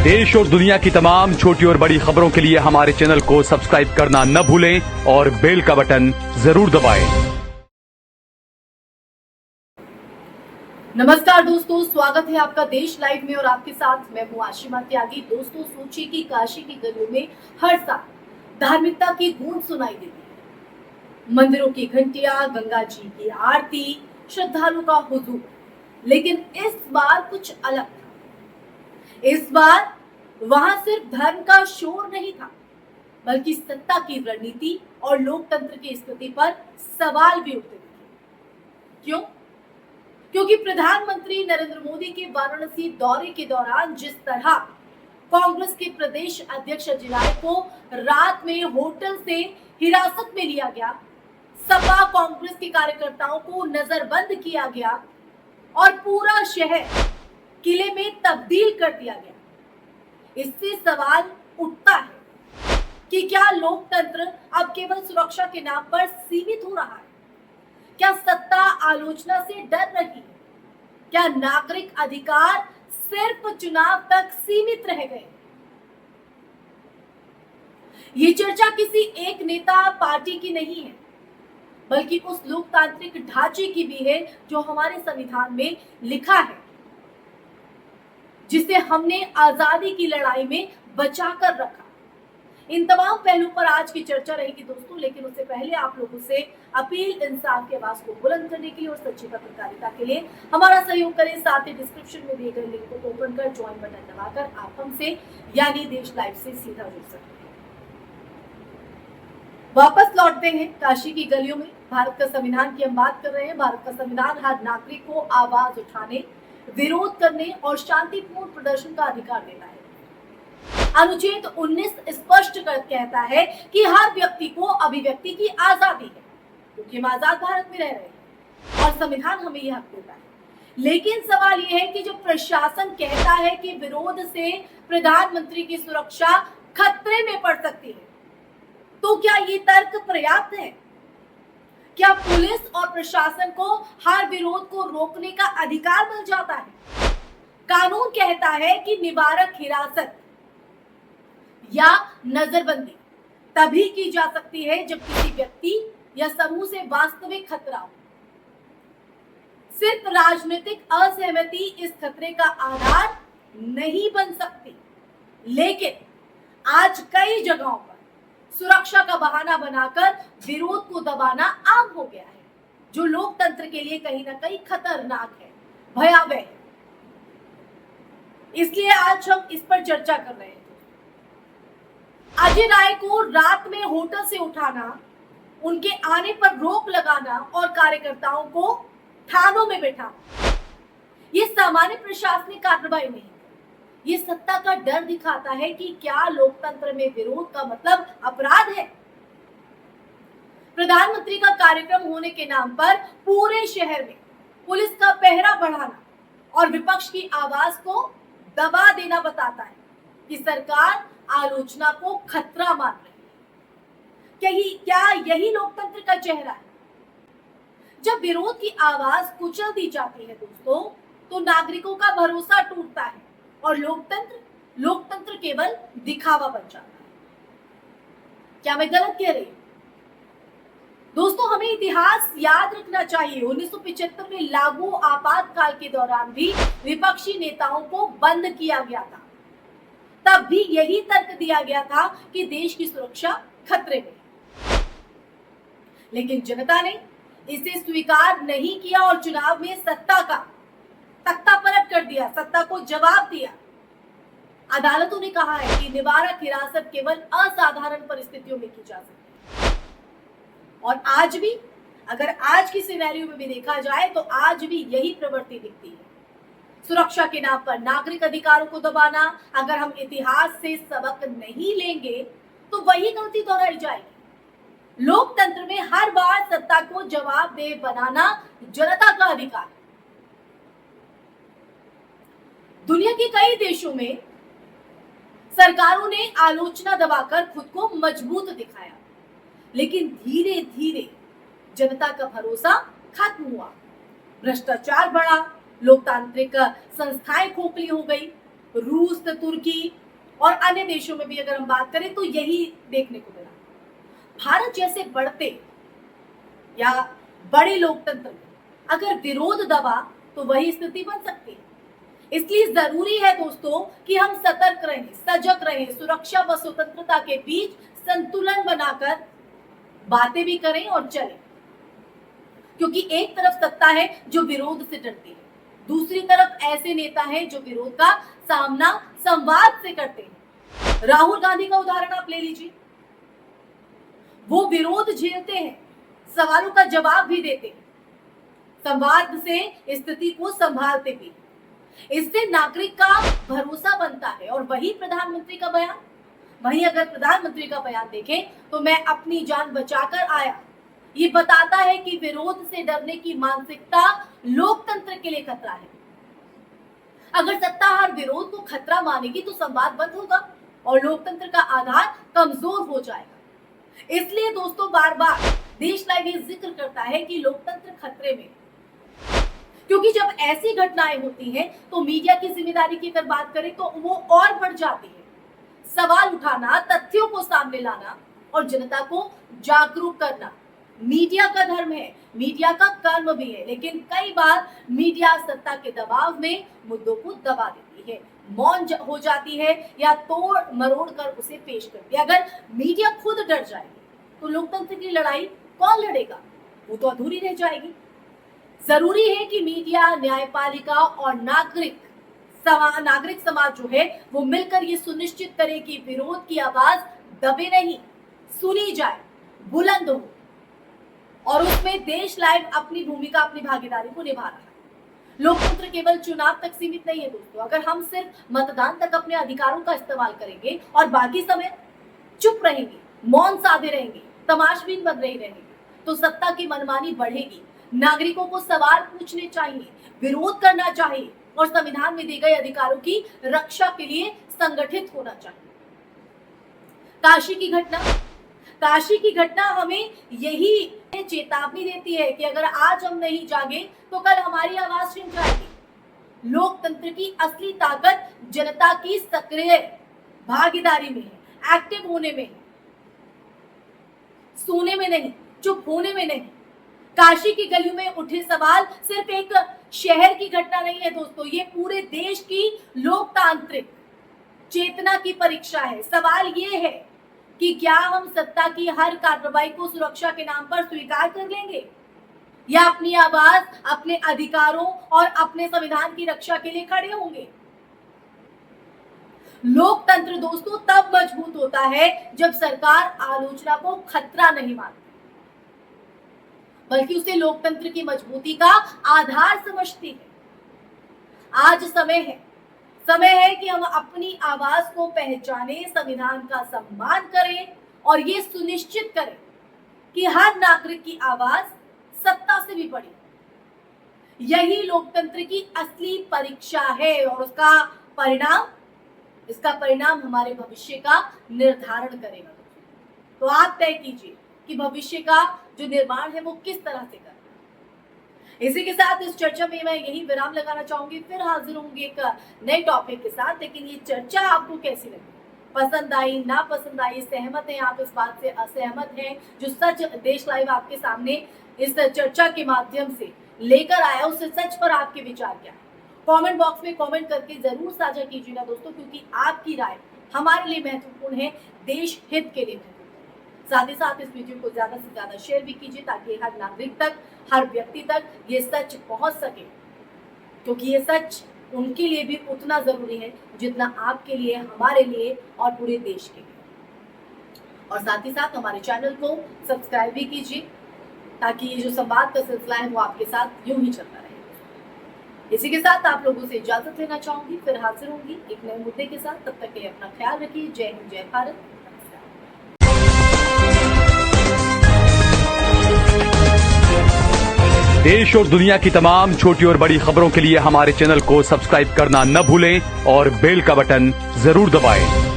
देश और दुनिया की तमाम छोटी और बड़ी खबरों के लिए हमारे चैनल को सब्सक्राइब करना न भूलें और बेल का बटन जरूर दबाएं। नमस्कार दोस्तों, स्वागत है आपका देश लाइव में और आपके साथ मैं हूं आशिमा त्यागी। दोस्तों, सोचिए कि काशी की गलियों में हर साल धार्मिकता की गूंज सुनाई देती है। मंदिरों की घंटियां, गंगा जी की आरती, श्रद्धालु का हुजूम। लेकिन इस बार कुछ अलग था। इस बार वहां सिर्फ धर्म का शोर नहीं था, बल्कि सत्ता की रणनीति और लोकतंत्र की स्थिति पर सवाल भी उठते थे। क्यों? क्योंकि प्रधानमंत्री नरेंद्र मोदी के वाराणसी दौरे के दौरान जिस तरह कांग्रेस के प्रदेश अध्यक्ष अजय राय को रात में होटल से हिरासत में लिया गया, सपा कांग्रेस के कार्यकर्ताओं को नजरबंद किया गया और पूरा शहर किले में तब्दील कर दिया गया, इससे सवाल उठता है कि क्या लोकतंत्र अब केवल सुरक्षा के नाम पर सीमित हो रहा है? क्या सत्ता आलोचना से डर रही है? क्या नागरिक अधिकार सिर्फ चुनाव तक सीमित रह गए? ये चर्चा किसी एक नेता पार्टी की नहीं है, बल्कि उस लोकतांत्रिक ढांचे की भी है जो हमारे संविधान में लिखा है, जिसे हमने आजादी की लड़ाई में बचाकर रखा। इन तमाम पहलुओं पर आज की चर्चा रहेगी दोस्तों, लेकिन उससे पहले आप लोगों से अपील, इंसाफ की आवाज को बुलंद करने की और सच्ची पत्रकारिता के लिए हमारा सहयोग करें। साथ ही डिस्क्रिप्शन में दिए गए लिंक को ओपन कर ज्वाइन बटन दबाकर आप हमसे यानी देश लाइव से सीधा जुड़ सकते हैं। वापस लौटते हैं काशी की गलियों में। भारत का संविधान की हम बात कर रहे हैं। भारत का संविधान हर नागरिक को आवाज उठाने, विरोध करने और शांतिपूर्ण प्रदर्शन का अधिकार देता है। अनुच्छेद 19 स्पष्ट कहता है कि हर व्यक्ति को अभिव्यक्ति की आजादी है, क्योंकि हम आजाद भारत में रह रहे हैं और संविधान हमें यह हक देता है। लेकिन सवाल यह है कि जब प्रशासन कहता है कि विरोध से प्रधानमंत्री की सुरक्षा खतरे में पड़ सकती है, तो क्या ये तर्क पर्याप्त है? क्या पुलिस और प्रशासन को हर विरोध को रोकने का अधिकार मिल जाता है? कानून कहता है कि निवारक हिरासत या नजरबंदी तभी की जा सकती है जब किसी व्यक्ति या समूह से वास्तविक खतरा हो। सिर्फ राजनीतिक असहमति इस खतरे का आधार नहीं बन सकती, लेकिन आज कई जगहों पर सुरक्षा का बहाना बनाकर विरोध को दबाना आम हो गया है, जो लोकतंत्र के लिए कहीं ना कहीं खतरनाक है, भयावह है। इसलिए आज हम इस पर चर्चा कर रहे हैं। अजय राय को रात में होटल से उठाना, उनके आने पर रोक लगाना और कार्यकर्ताओं को थानों में बैठाना, ये सामान्य प्रशासनिक कार्रवाई नहीं, ये सत्ता का डर दिखाता है कि क्या लोकतंत्र में विरोध का मतलब अपराध है। प्रधानमंत्री का कार्यक्रम होने के नाम पर पूरे शहर में पुलिस का पहरा बढ़ाना और विपक्ष की आवाज को दबा देना बताता है कि सरकार आलोचना को खतरा मान रही है। क्या यही लोकतंत्र का चेहरा है? जब विरोध की आवाज कुचल दी जाती है दोस्तों, तो नागरिकों का भरोसा टूटता है और लोकतंत्र केवल दिखावा बन जाता है। क्या मैं गलत कह रही हूं? दोस्तों, हमें इतिहास याद रखना चाहिए। 1975 में लागू आपातकाल के दौरान भी विपक्षी नेताओं को बंद किया गया था। तब भी यही तर्क दिया गया था कि देश की सुरक्षा खतरे में। लेकिन जनता ने इसे स्वीकार नहीं किया और चुनाव में सत्ता का तख्ता पलट कर दिया, सत्ता को जवाब दिया। अदालतों ने कहा है कि निवारक हिरासत केवल असाधारण परिस्थितियों में की जा सकती है। और आज भी, अगर आज की सिनेरियो में भी देखा जाए तो आज भी यही प्रवृत्ति दिखती है। सुरक्षा के नाम पर नागरिक अधिकारों को दबाना। अगर हम इतिहास से सबक नहीं लेंगे तो वही गलती दोहराई जाएगी। लोकतंत्र में हर बार सत्ता को जवाबदेह बनाना जनता का अधिकार है। दुनिया के कई देशों में सरकारों ने आलोचना दबाकर खुद को मजबूत दिखाया, लेकिन धीरे धीरे जनता का भरोसा खत्म हुआ, भ्रष्टाचार बढ़ा, लोकतांत्रिक संस्थाएं खोखली हो गई रूस, तुर्की और अन्य देशों में भी अगर हम बात करें तो यही देखने को मिला। भारत जैसे बढ़ते या बड़े लोकतंत्र में अगर विरोध दबा तो वही स्थिति बन सकती है। इसलिए जरूरी है दोस्तों कि हम सतर्क रहें, सजग रहें, सुरक्षा व स्वतंत्रता के बीच संतुलन बनाकर बातें भी करें और चलें। क्योंकि एक तरफ सत्ता है जो विरोध से डरती है, दूसरी तरफ ऐसे नेता हैं जो विरोध का सामना संवाद से करते हैं। राहुल गांधी का उदाहरण आप ले लीजिए। वो विरोध झेलते हैं, सवालों का जवाब भी देते हैं, संवाद से स्थिति को संभालते भी। इससे नागरिक का भरोसा बनता है। और वही प्रधानमंत्री का बयान, वहीं अगर प्रधानमंत्री का बयान देखें तो मैं अपनी जान बचाकर आया, ये बताता है कि विरोध से डरने की मानसिकता लोकतंत्र के लिए खतरा है। अगर सत्ताधार विरोध को खतरा मानेगी तो संवाद बंद होगा और लोकतंत्र का आधार कमजोर हो जाएगा। इसलिए दोस्तों बार बार देश लाइव ये जिक्र करता है कि लोकतंत्र खतरे में, क्योंकि जब ऐसी घटनाएं होती हैं तो मीडिया की जिम्मेदारी की अगर बात करें तो वो और बढ़ जाती है। सवाल उठाना, तथ्यों को सामने लाना और जनता को जागरूक करना मीडिया का धर्म है, मीडिया का कर्म भी है। लेकिन कई बार मीडिया सत्ता के दबाव में मुद्दों को दबा देती है, मौन हो जाती है या तोड़ मरोड़ कर उसे पेश करती है। अगर मीडिया खुद डर जाएगी तो लोकतंत्र की लड़ाई कौन लड़ेगा? वो तो अधूरी रह जाएगी। जरूरी है कि मीडिया, न्यायपालिका और नागरिक समाज जो है वो मिलकर ये सुनिश्चित करे कि विरोध की आवाज दबे नहीं, सुनी जाए, बुलंद हो। और उसमें देश लाइव अपनी भूमिका, अपनी भागीदारी को निभा रहा है। लोकतंत्र केवल चुनाव तक सीमित नहीं है दोस्तों। अगर हम सिर्फ मतदान तक अपने अधिकारों का इस्तेमाल करेंगे और बाकी समय चुप रहेंगे, मौन साधे रहेंगे, तमाशबीन बन रही रहेंगे, तो सत्ता की मनमानी बढ़ेगी। नागरिकों को सवाल पूछने चाहिए, विरोध करना चाहिए और संविधान में दी गई अधिकारों की रक्षा के लिए संगठित होना चाहिए। काशी की घटना हमें यही चेतावनी देती है कि अगर आज हम नहीं जागे तो कल हमारी आवाज छिन जाएगी। लोकतंत्र की असली ताकत जनता की सक्रिय भागीदारी में है, एक्टिव होने में है, सोने में नहीं, चुप होने में नहीं। काशी की गलियों में उठे सवाल सिर्फ एक शहर की घटना नहीं है दोस्तों, ये पूरे देश की लोकतांत्रिक चेतना की परीक्षा है। सवाल ये है कि क्या हम सत्ता की हर कार्रवाई को सुरक्षा के नाम पर स्वीकार कर लेंगे या अपनी आवाज, अपने अधिकारों और अपने संविधान की रक्षा के लिए खड़े होंगे। लोकतंत्र दोस्तों तब मजबूत होता है जब सरकार आलोचना को खतरा नहीं मानती, बल्कि उसे लोकतंत्र की मजबूती का आधार समझती है। आज समय है कि हम अपनी आवाज को पहचानें, संविधान का सम्मान करें और ये सुनिश्चित करें कि हर नागरिक की आवाज सत्ता से भी बड़ी। यही लोकतंत्र की असली परीक्षा है और इसका परिणाम हमारे भविष्य का निर्धारण करेगा। तो आप तय कीजिए कि भविष्य का जो निर्माण है वो किस तरह से करना है। इसी के साथ इस चर्चा में मैं यही विराम लगाना चाहूंगी। फिर हाजिर होंगी एक नए टॉपिक के साथ। लेकिन ये चर्चा आपको कैसी लगी? पसंद आई, ना पसंद आई, सहमत हैं आप इस बात से, असहमत हैं? जो सच देश लाइव आपके सामने इस चर्चा के माध्यम से लेकर आया उससे सच पर आपके विचार क्या है? कमेंट बॉक्स में कमेंट करके जरूर साझा कीजिएगा दोस्तों, क्योंकि आपकी राय हमारे लिए महत्वपूर्ण है, देश हित के लिए महत्वपूर्ण है। साथ ही साथ इस वीडियो को ज्यादा से ज्यादा शेयर भी कीजिए ताकि हर नागरिक तक, हर व्यक्ति तक ये सच पहुंच सके, क्योंकि ये सच उनके लिए भी उतना जरूरी है जितना आपके लिए, हमारे लिए और पूरे देश के लिए। और साथ ही साथ हमारे चैनल को सब्सक्राइब भी कीजिए ताकि ये जो संवाद का सिलसिला है वो आपके साथ यूं ही चलता रहे। इसी के साथ आप लोगों से इजाजत लेना चाहूंगी। फिर हाजिर होंगी एक नए मुद्दे के साथ। तब तक के लिए अपना ख्याल रखिए। जय हिंद, जय भारत। देश और दुनिया की तमाम छोटी और बड़ी खबरों के लिए हमारे चैनल को सब्सक्राइब करना न भूलें और बेल का बटन जरूर दबाएं।